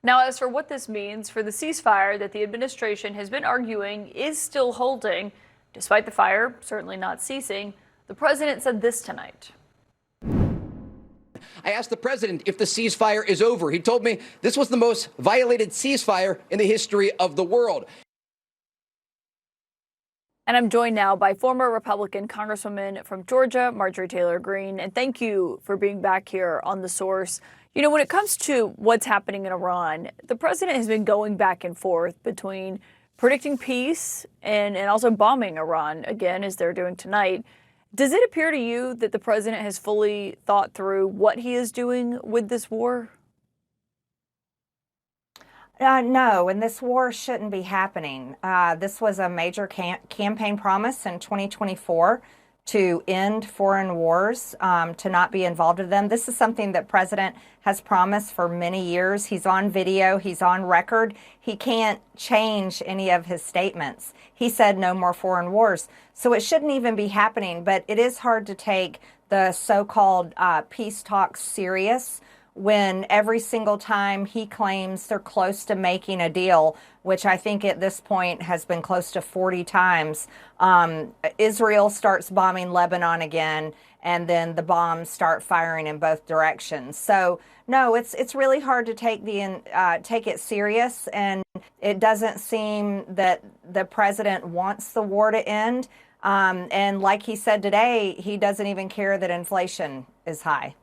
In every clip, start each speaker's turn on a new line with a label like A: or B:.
A: Now, as for what this means for the ceasefire that the administration has been arguing is still holding, despite the fire certainly not ceasing, the president said this tonight.
B: I asked the president if the ceasefire is over. He told me this was the most violated ceasefire in the history of the world.
A: And I'm joined now by former Republican Congresswoman from Georgia, Marjorie Taylor Greene. And thank you for being back here on The Source. You know, when it comes to what's happening in Iran, the president has been going back and forth between predicting peace and also bombing Iran again, as they're doing tonight. Does it appear to you that the president has fully thought through what he is doing with this war?
C: No, and this war shouldn't be happening. This was a major campaign promise in 2024 to end foreign wars, to not be involved in them. This is something that President has promised for many years. He's on video, he's on record. He can't change any of his statements. He said no more foreign wars. So it shouldn't even be happening, but it is hard to take the so-called peace talks serious when every single time he claims they're close to making a deal, which I think at this point has been close to 40 times, Israel starts bombing Lebanon again, and then the bombs start firing in both directions. So no, it's really hard to take it serious, and it doesn't seem that the president wants the war to end. And like he said today, he doesn't even care that inflation is high.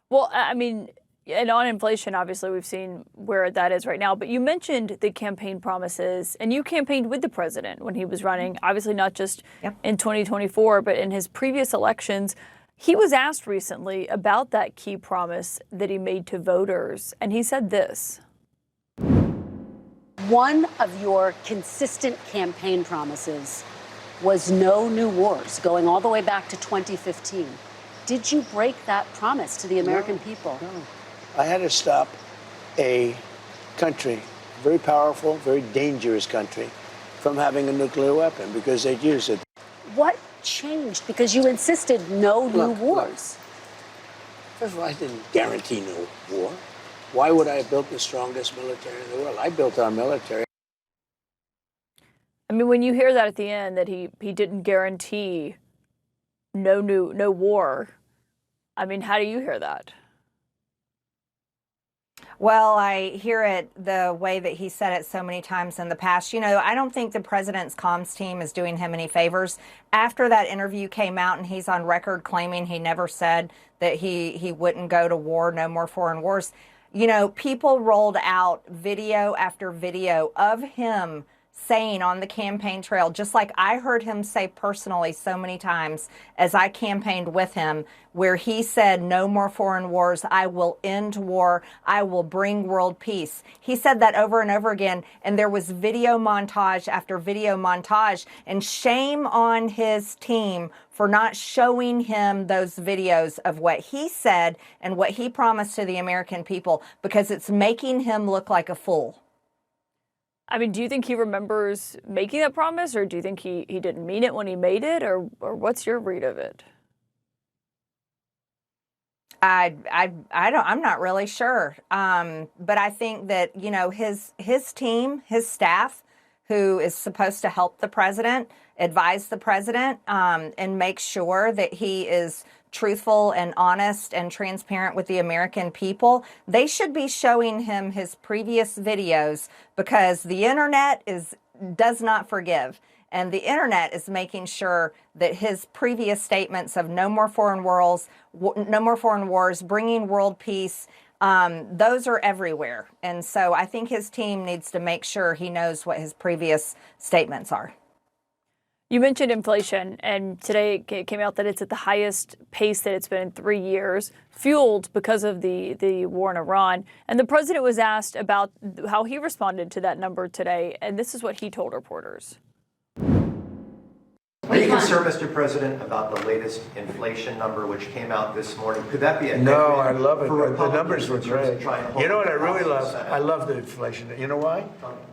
A: Well, I mean, and on inflation, obviously, we've seen where that is right now. But you mentioned the campaign promises, and you campaigned with the president when he was running, obviously not just in 2024, but in his previous elections. He was asked recently about that key promise that he made to voters, and he said this.
D: One of your consistent campaign promises was no new wars, going all the way back to 2015. Did you break that promise to the American people?
E: No. I had to stop a country, very powerful, very dangerous country, from having a nuclear weapon because they'd use it.
D: What changed? Because you insisted no new wars.
E: First of all, I didn't guarantee no war. Why would I have built the strongest military in the world? I built our military.
A: I mean, when you hear that at the end, that he didn't guarantee no war, I mean, how do you hear that?
C: Well, I hear it the way that he said it so many times in the past. You know, I don't think the president's comms team is doing him any favors. After that interview came out and he's on record claiming he never said that he wouldn't go to war, no more foreign wars. You know, people rolled out video after video of him saying on the campaign trail, just like I heard him say personally so many times as I campaigned with him, where he said no more foreign wars, I will end war, I will bring world peace. He said that over and over again, and there was video montage after video montage, and shame on his team for not showing him those videos of what he said and what he promised to the American people, because it's making him look like a fool.
A: I mean, do you think he remembers making that promise, or do you think he didn't mean it when he made it, or what's your read of it?
C: I'm not really sure. But I think that, you know, his team, his staff, who is supposed to help the president, advise the president, and make sure that he is truthful and honest and transparent with the American people, they should be showing him his previous videos, because the internet does not forgive. And the internet is making sure that his previous statements of no more foreign wars, bringing world peace, those are everywhere. And so I think his team needs to make sure he knows what his previous statements are.
A: You mentioned inflation, and today it came out that it's at the highest pace that it's been in 3 years, fueled because of the war in Iran. And the president was asked about how he responded to that number today, and this is what he told reporters.
F: Are you concerned, Mr. President, about the latest inflation number which came out this morning? Could that be a
E: No, I love it.
F: The
E: numbers were great. You know what I really love? I love the inflation. You know why?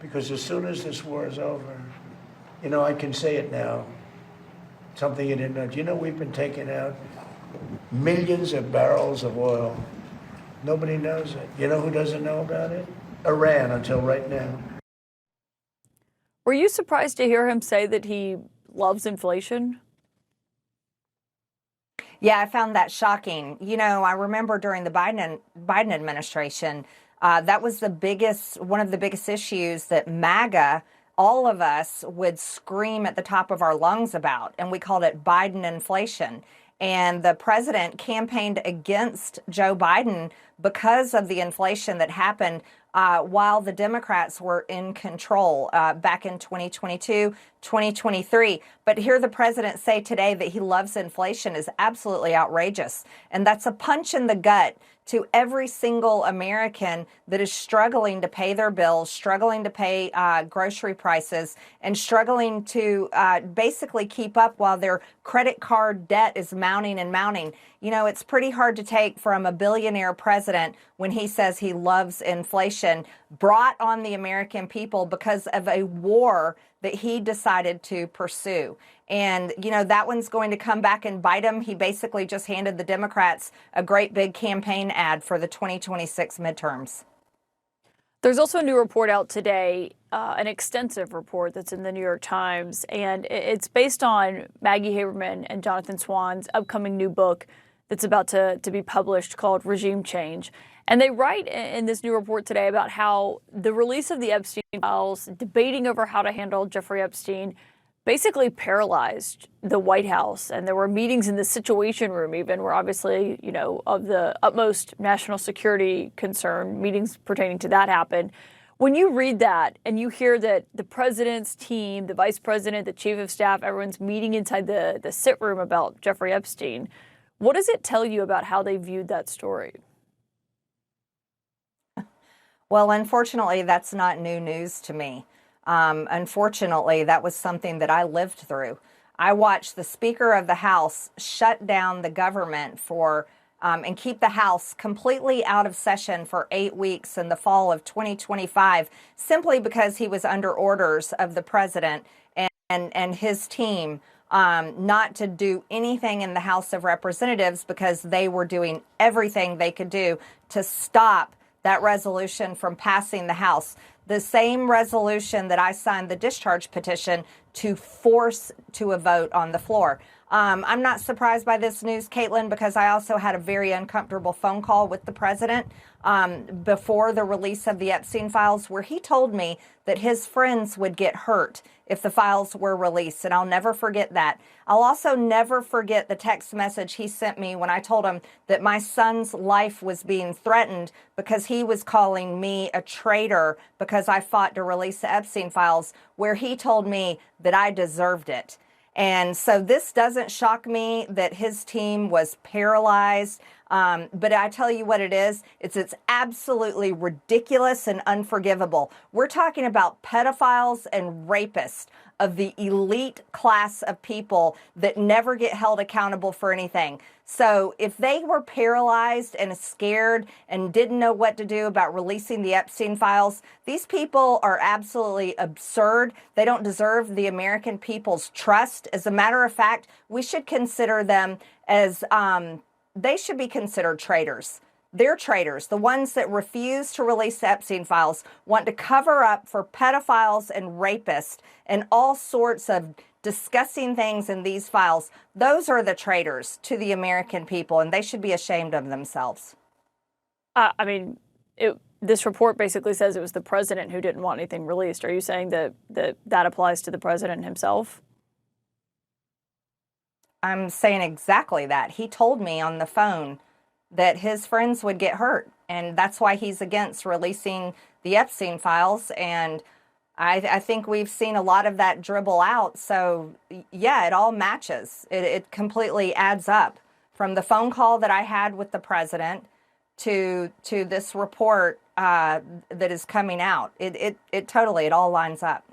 E: Because as soon as this war is over, you know, I can say it now. Something you didn't know. Do you know we've been taking out millions of barrels of oil? Nobody knows it. You know who doesn't know about it? Iran until right now.
A: Were you surprised to hear him say that he loves inflation?
C: Yeah, I found that shocking. You know, I remember during the Biden administration, that was one of the biggest issues that MAGA, all of us, would scream at the top of our lungs about, and we called it Biden inflation. And the president campaigned against Joe Biden because of the inflation that happened while the Democrats were in control back in 2022, 2023. But hear the president say today that he loves inflation is absolutely outrageous. And that's a punch in the gut to every single American that is struggling to pay their bills, struggling to pay grocery prices, and struggling to basically keep up while their credit card debt is mounting and mounting. You know, it's pretty hard to take from a billionaire president when he says he loves inflation brought on the American people because of a war that he decided to pursue. And, you know, that one's going to come back and bite him. He basically just handed the Democrats a great big campaign ad for the 2026 midterms.
A: There's also a new report out today, an extensive report that's in the New York Times, and it's based on Maggie Haberman and Jonathan Swan's upcoming new book that's about to be published called Regime Change. And they write in this new report today about how the release of the Epstein files, debating over how to handle Jeffrey Epstein, basically paralyzed the White House. And there were meetings in the Situation Room even where obviously, you know, of the utmost national security concern, meetings pertaining to that happened. When you read that and you hear that the president's team, the vice president, the chief of staff, everyone's meeting inside the sit room about Jeffrey Epstein, what does it tell you about how they viewed that story?
C: Well, unfortunately, that's not new news to me. Unfortunately, that was something that I lived through. I watched the Speaker of the House shut down the government and keep the House completely out of session for 8 weeks in the fall of 2025, simply because he was under orders of the president and his team not to do anything in the House of Representatives because they were doing everything they could do to stop that resolution from passing the House. The same resolution that I signed the discharge petition to force to a vote on the floor. I'm not surprised by this news, Kaitlan, because I also had a very uncomfortable phone call with the president before the release of the Epstein files, where he told me that his friends would get hurt if the files were released. And I'll never forget that. I'll also never forget the text message he sent me when I told him that my son's life was being threatened because he was calling me a traitor because I fought to release the Epstein files, where he told me that I deserved it. And so this doesn't shock me that his team was paralyzed. But I tell you what it is. It's absolutely ridiculous and unforgivable. We're talking about pedophiles and rapists of the elite class of people that never get held accountable for anything. So if they were paralyzed and scared and didn't know what to do about releasing the Epstein files, these people are absolutely absurd. They don't deserve the American people's trust. As a matter of fact, we should consider them as they should be considered traitors. They're traitors. The ones that refuse to release the Epstein files want to cover up for pedophiles and rapists and all sorts of disgusting things in these files. Those are the traitors to the American people, and they should be ashamed of themselves.
A: I mean, this report basically says it was the president who didn't want anything released. Are you saying that applies to the president himself?
C: I'm saying exactly that. He told me on the phone that his friends would get hurt, and that's why he's against releasing the Epstein files. And I think we've seen a lot of that dribble out. So yeah, it all matches. It completely adds up, from the phone call that I had with the president to this report that is coming out. It all lines up.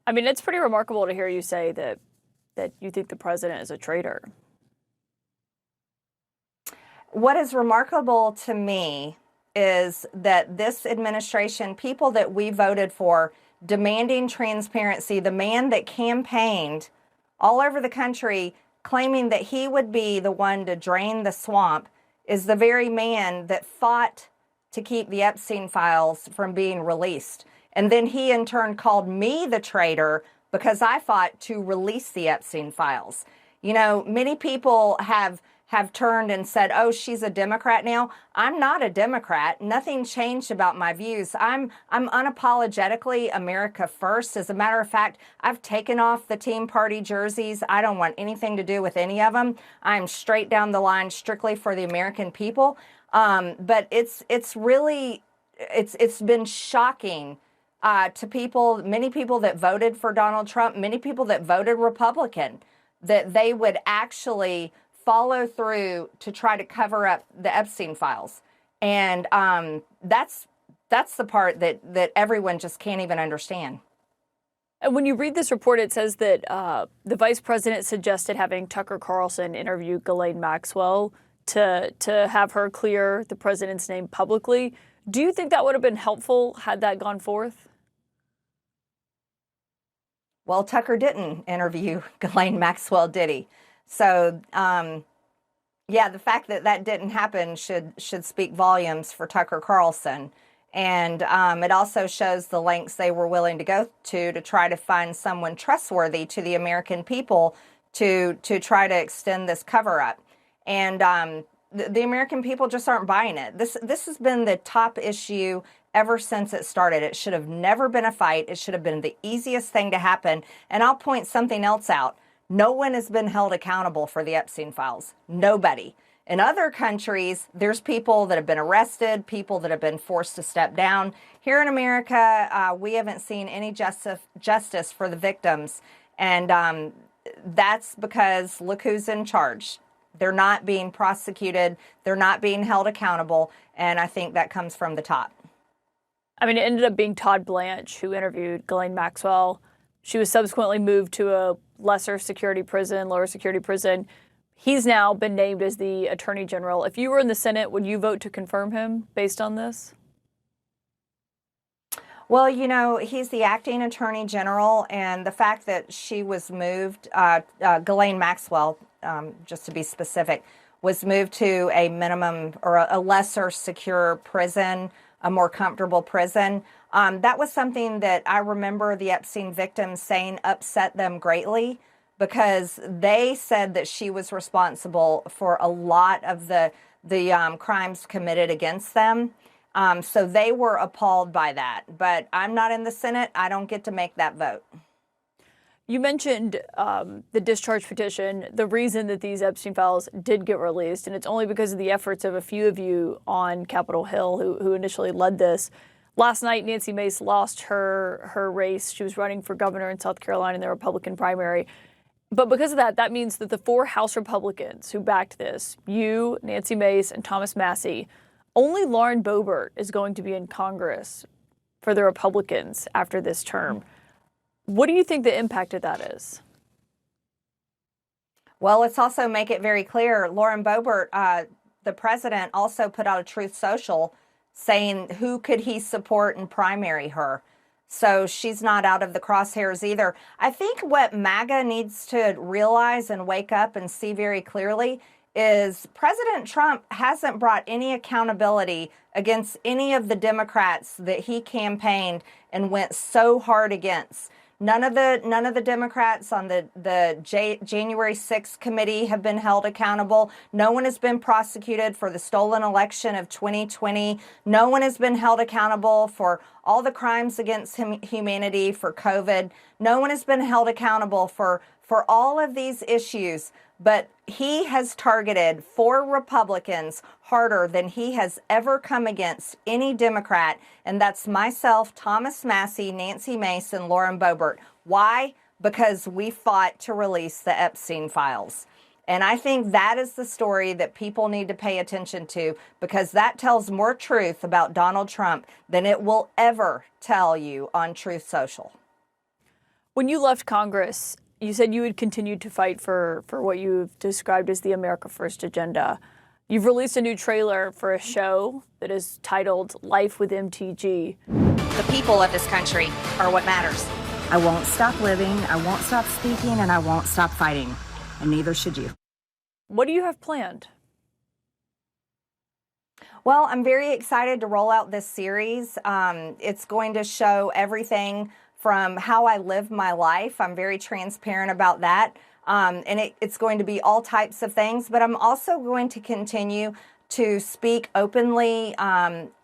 A: I mean, it's pretty remarkable to hear you say that you think the president is a traitor.
C: What is remarkable to me is that this administration, people that we voted for, demanding transparency, the man that campaigned all over the country claiming that he would be the one to drain the swamp, is the very man that fought to keep the Epstein files from being released. And then he in turn called me the traitor because I fought to release the Epstein files. You know, many people have turned and said, oh, she's a Democrat now. I'm not a Democrat. Nothing changed about my views. I'm unapologetically America First. As a matter of fact, I've taken off the Tea Party jerseys. I don't want anything to do with any of them. I'm straight down the line, strictly for the American people. But it's been shocking to people, many people that voted for Donald Trump, many people that voted Republican, that they would actually follow through to try to cover up the Epstein files. And that's the part that everyone just can't even understand.
A: And when you read this report, it says that the vice president suggested having Tucker Carlson interview Ghislaine Maxwell to have her clear the president's name publicly. Do you think that would have been helpful had that gone forth?
C: Well, Tucker didn't interview Ghislaine Maxwell, did he? So, yeah, the fact that that didn't happen should speak volumes for Tucker Carlson. And it also shows the lengths they were willing to go to try to find someone trustworthy to the American people to try to extend this cover-up. And the American people just aren't buying it. This has been the top issue ever since it started. It should have never been a fight. It should have been the easiest thing to happen. And I'll point something else out. No one has been held accountable for the Epstein files. Nobody. In other countries, there's people that have been arrested, people that have been forced to step down. Here in America, we haven't seen any justice for the victims. And that's because look who's in charge. They're not being prosecuted. They're not being held accountable. And I think that comes from the top.
A: I mean, it ended up being Todd Blanche who interviewed Ghislaine Maxwell. She was subsequently moved to a lower security prison. He's now been named as the Attorney General. If you were in the Senate, would you vote to confirm him based on this?
C: Well, you know, he's the acting Attorney General, and the fact that she was moved, Ghislaine Maxwell, just to be specific, was moved to a minimum or a lesser secure prison, a more comfortable prison. That was something that I remember the Epstein victims saying upset them greatly, because they said that she was responsible for a lot of the crimes committed against them. So they were appalled by that. But I'm not in the Senate. I don't get to make that vote.
A: You mentioned the discharge petition, the reason that these Epstein files did get released, and it's only because of the efforts of a few of you on Capitol Hill who initially led this. Last night, Nancy Mace lost her race. She was running for governor in South Carolina in the Republican primary. But because of that, that means that the 4 House Republicans who backed this, you, Nancy Mace, and Thomas Massie, only Lauren Boebert is going to be in Congress for the Republicans after this term. What do you think the impact of that is?
C: Well, let's also make it very clear. Lauren Boebert, the president, also put out a Truth Social saying who could he support and primary her. So she's not out of the crosshairs either. I think what MAGA needs to realize and wake up and see very clearly is President Trump hasn't brought any accountability against any of the Democrats that he campaigned and went so hard against. None of the Democrats on the January 6th committee have been held accountable. No one has been prosecuted for the stolen election of 2020. No one has been held accountable for all the crimes against humanity, for COVID. No one has been held accountable for all of these issues. But he has targeted 4 Republicans harder than he has ever come against any Democrat, and that's myself, Thomas Massie, Nancy Mace, and Lauren Boebert. Why? Because we fought to release the Epstein files. And I think that is the story that people need to pay attention to, because that tells more truth about Donald Trump than it will ever tell you on Truth Social.
A: When you left Congress, you said you would continue to fight for what you've described as the America First agenda. You've released a new trailer for a show that is titled Life with MTG.
C: The people of this country are what matters. I won't stop living, I won't stop speaking, and I won't stop fighting. And neither should you.
A: What do you have planned?
C: Well, I'm very excited to roll out this series. It's going to show everything from how I live my life. I'm very transparent about that. And it's going to be all types of things, but I'm also going to continue to speak openly,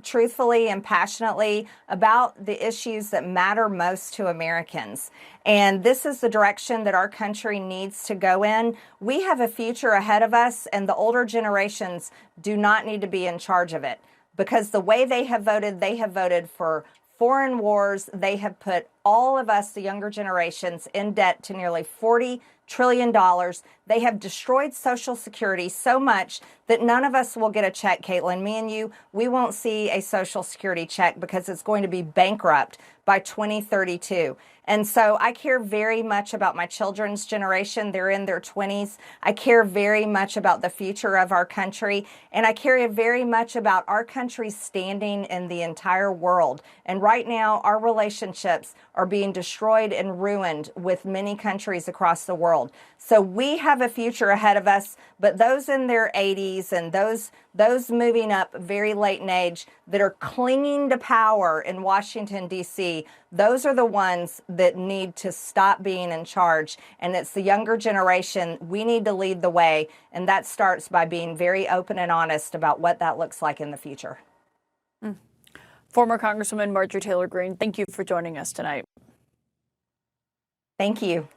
C: truthfully, and passionately about the issues that matter most to Americans. And this is the direction that our country needs to go in. We have a future ahead of us, and the older generations do not need to be in charge of it, because the way they have voted for foreign wars. They have put all of us, the younger generations, in debt to nearly $40 trillion. They have destroyed Social Security so much that none of us will get a check, Kaitlan. Me and you, we won't see a Social Security check because it's going to be bankrupt by 2032. And so I care very much about my children's generation. They're in their 20s. I care very much about the future of our country. And I care very much about our country's standing in the entire world. And right now, our relationships are being destroyed and ruined with many countries across the world. So we have a future ahead of us, but those in their 80s and those moving up very late in age that are clinging to power in Washington, D.C., those are the ones that need to stop being in charge. And it's the younger generation. We need to lead the way. And that starts by being very open and honest about what that looks like in the future.
A: Former Congresswoman Marjorie Taylor Greene, thank you for joining us tonight.
C: Thank you.